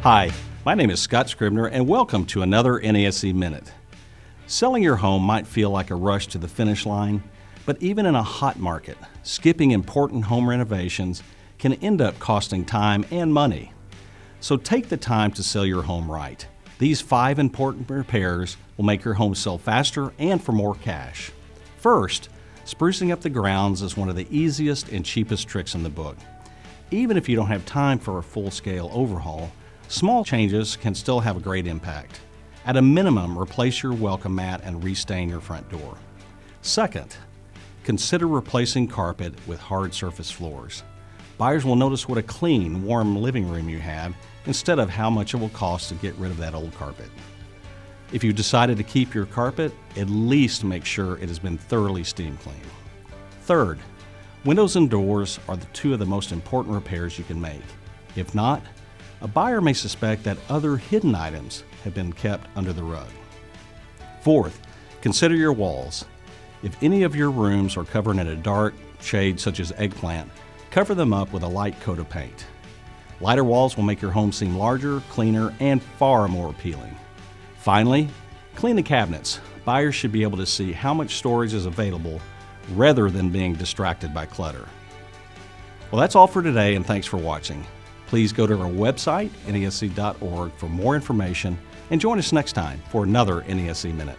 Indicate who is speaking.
Speaker 1: Hi, my name is Scott Scribner and welcome to another NASE Minute. Selling your home might feel like a rush to the finish line, but even in a hot market, skipping important home renovations can end up costing time and money. So take the time to sell your home right. These 5 important repairs will make your home sell faster and for more cash. First, sprucing up the grounds is one of the easiest and cheapest tricks in the book. Even if you don't have time for a full-scale overhaul, small changes can still have a great impact. At a minimum, replace your welcome mat and restain your front door. Second, consider replacing carpet with hard surface floors. Buyers will notice what a clean, warm living room you have instead of how much it will cost to get rid of that old carpet. If you decided to keep your carpet, at least make sure it has been thoroughly steam cleaned. Third, windows and doors are the 2 of the most important repairs you can make. If not, a buyer may suspect that other hidden items have been kept under the rug. Fourth, consider your walls. If any of your rooms are covered in a dark shade such as eggplant, cover them up with a light coat of paint. Lighter walls will make your home seem larger, cleaner, and far more appealing. Finally, clean the cabinets. Buyers should be able to see how much storage is available rather than being distracted by clutter. Well, that's all for today, and thanks for watching. Please go to our website, nase.org, for more information, and join us next time for another NASE Minute.